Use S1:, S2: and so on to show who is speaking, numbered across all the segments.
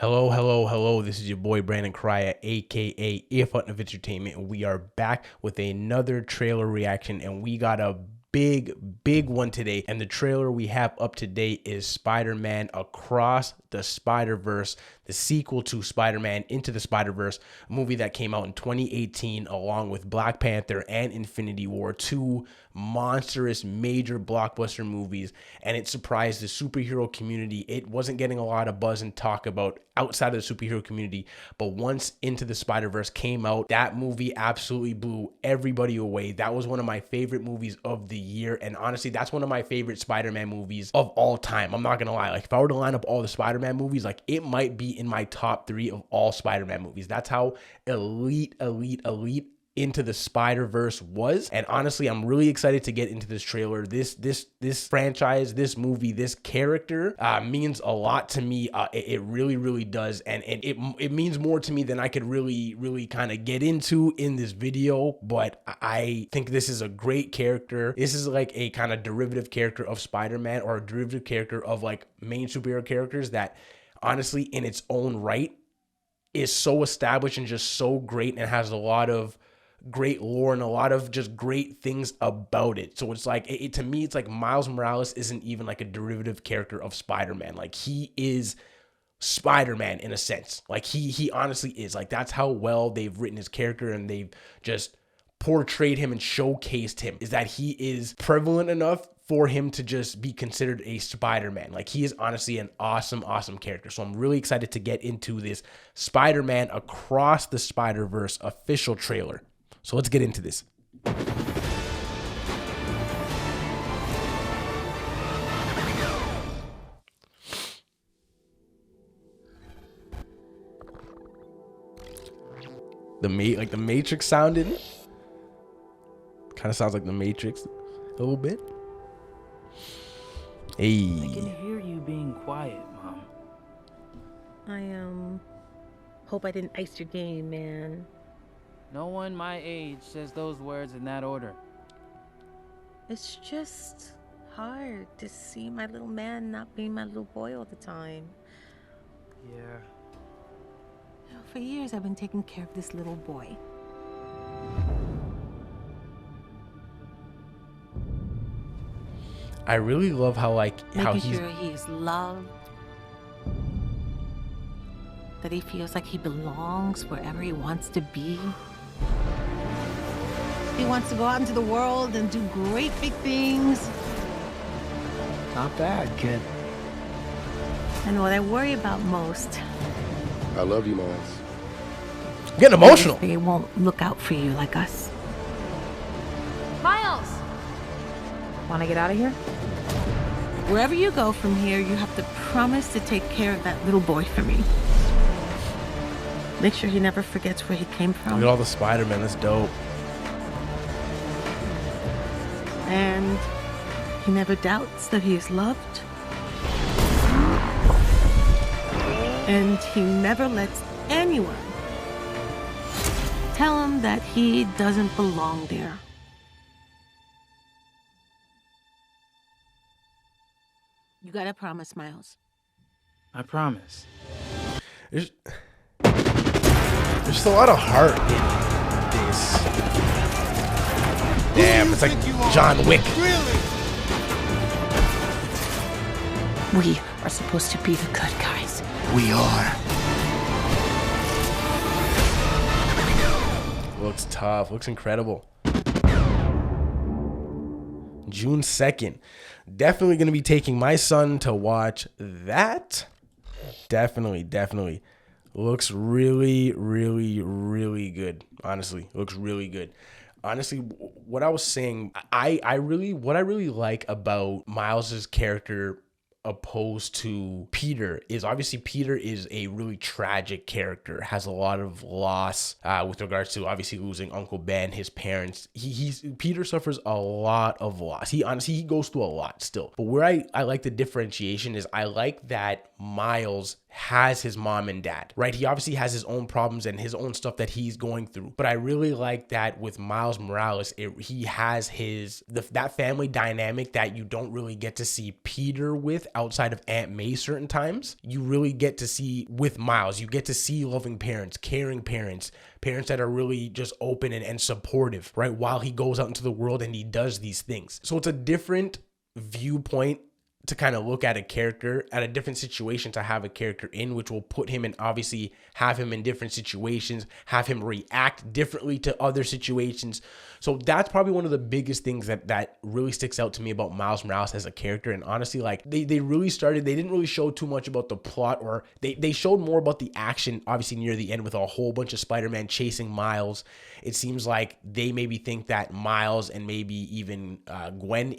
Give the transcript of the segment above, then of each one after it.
S1: Hello, hello, hello. This is your boy Brandon Cryer, aka If Hunt of Entertainment, and we are back with another trailer reaction, and we got a big one today. And the trailer we have up to date is Spider-Man Across the Spider-Verse, the sequel to Spider-Man Into the Spider-Verse, a movie that came out in 2018 along with Black Panther and Infinity War, two monstrous major blockbuster movies, and it surprised the superhero community. It wasn't getting a lot of buzz and talk about outside of the superhero community, but once Into the Spider-Verse came out, that movie absolutely blew everybody away. That was one of my favorite movies of the year, and honestly, that's one of my favorite Spider-Man movies of all time. I'm not gonna lie, like if I were to line up all the Spider-Man movies, like it might be in my top 3 of all Spider-Man movies. That's how elite Into the Spider-Verse was. And honestly, I'm really excited to get into this trailer. This franchise, this movie, this character means a lot to me. It really does, and it means more to me than I could really kind of get into in this video. But I think this is a great character. This is like a kind of derivative character of Spider-Man, or a derivative character of like main superhero characters that honestly in its own right is so established and just so great, and has a lot of great lore and a lot of just great things about it. So it's like, to me, it's like Miles Morales isn't even like a derivative character of Spider-Man. Like he is Spider-Man in a sense. Like he honestly is. Like that's how well they've written his character, and they've just portrayed him and showcased him, is that he is prevalent enough for him to just be considered a Spider-Man. Like he is honestly an awesome character. So I'm really excited to get into this Spider-Man Across the Spider-Verse official trailer. So let's get into this. Like the Matrix sounded. Kind of sounds like the Matrix a little bit. Hey.
S2: I can hear you being quiet, Mom.
S3: I hope I didn't ice your game, man.
S2: No one my age says those words in that order.
S3: It's just hard to see my little man not being my little boy all the time.
S2: Yeah.
S3: You know, for years I've been taking care of this little boy.
S1: I really love how
S3: Making sure he's loved, that he feels like he belongs wherever he wants to be. He wants to go out into the world and do great big things.
S2: Not bad, kid.
S3: And what I worry about most,
S4: I love you, Miles.
S1: I'm getting emotional.
S3: they won't look out for you like us.
S5: Miles!
S3: Want to get out of here? Wherever you go from here, you have to promise to take care of that little boy for me. Make sure he never forgets where he came from.
S1: Look at all the Spider-Man. That's dope.
S3: And he never doubts that he is loved. And he never lets anyone tell him that he doesn't belong there. You gotta promise, Miles.
S2: I promise.
S1: There's just a lot of heart in this. Damn, it's like John Wick.
S3: We are supposed to be the good guys.
S2: We are.
S1: Looks tough. Looks incredible. June 2nd. Definitely going to be taking my son to watch that. Definitely. Looks really good. Honestly, looks really good. Honestly, what I was saying, what I really like about Miles's character opposed to Peter is obviously Peter is a really tragic character, has a lot of loss with regards to obviously losing Uncle Ben, his parents. Peter suffers a lot of loss. He goes through a lot still. But where I like the differentiation is I like that Miles has his mom and dad, right? He obviously has his own problems and his own stuff that he's going through. But I really like that with Miles Morales, he has that family dynamic that you don't really get to see Peter with outside of Aunt May certain times. You really get to see with Miles. You get to see loving parents, caring parents that are really just open and supportive, right? While he goes out into the world and he does these things. So it's a different viewpoint to kind of look at a character, at a different situation to have a character in, which will put him in, obviously have him in different situations, have him react differently to other situations. So that's probably one of the biggest things that really sticks out to me about Miles Morales as a character. And honestly, like they didn't really show too much about the plot, or they showed more about the action, obviously near the end with a whole bunch of Spider-Man chasing Miles. It seems like they maybe think that Miles and maybe even Gwen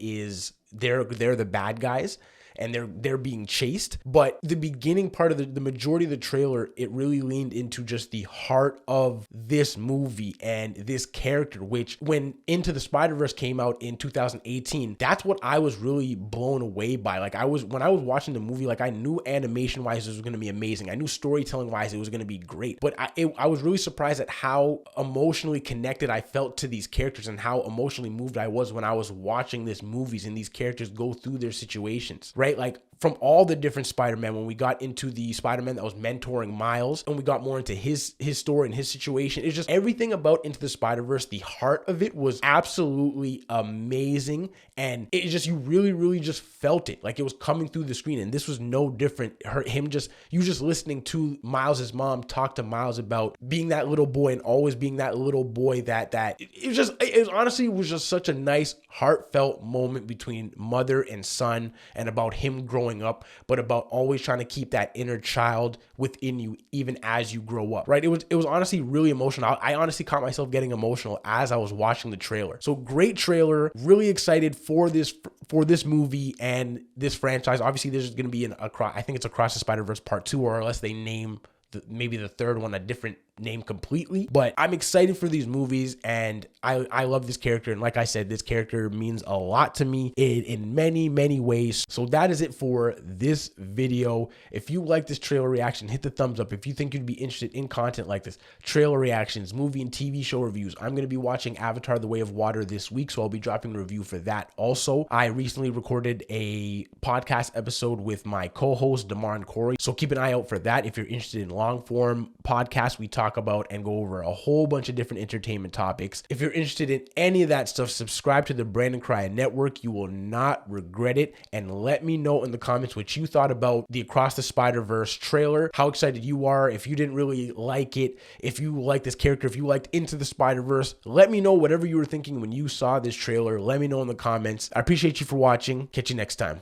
S1: they're the bad guys and they're being chased. But the beginning part of the majority of the trailer, it really leaned into just the heart of this movie and this character, which when Into the Spider-Verse came out in 2018, that's what I was really blown away by. Like when I was watching the movie, like I knew animation wise it was going to be amazing. I knew storytelling wise it was going to be great, but I was really surprised at how emotionally connected I felt to these characters and how emotionally moved I was when I was watching this movies and these characters go through their situations, right? Like from all the different Spider-Man, when we got into the Spider-Man that was mentoring Miles and we got more into his story and his situation, it's just everything about Into the Spider-Verse, the heart of it was absolutely amazing. And it just, you really, really just felt it. Like it was coming through the screen. And this was no different. You just listening to Miles's mom talk to Miles about being that little boy and always being that little boy it honestly was just such a nice, heartfelt moment between mother and son, and about him growing up, but about always trying to keep that inner child within you even as you grow up, right? It was honestly really emotional. I honestly caught myself getting emotional as I was watching the trailer. So great trailer, really excited for this movie and this franchise. Obviously there's going to be I think it's Across the Spider-Verse Part 2, or unless they name maybe the third one a different name completely. But I'm excited for these movies, and I love this character. And like I said, this character means a lot to me in many, many ways. So that is it for this video. If you like this trailer reaction, hit the thumbs up. If you think you'd be interested in content like this, trailer reactions, movie and TV show reviews, I'm going to be watching Avatar: The Way of Water this week, so I'll be dropping a review for that. Also, I recently recorded a podcast episode with my co-host Damar and Corey, so keep an eye out for that. If you're interested in long form podcasts, we talk about and go over a whole bunch of different entertainment topics. If you're interested in any of that stuff, subscribe to the Brandon Cryer Network. You will not regret it. And let me know in the comments what you thought about the Across the Spider-Verse trailer, how excited you are, if you didn't really like it, if you like this character, if you liked Into the Spider-Verse. Let me know whatever you were thinking when you saw this trailer. Let me know in the comments. I appreciate you for watching. Catch you next time.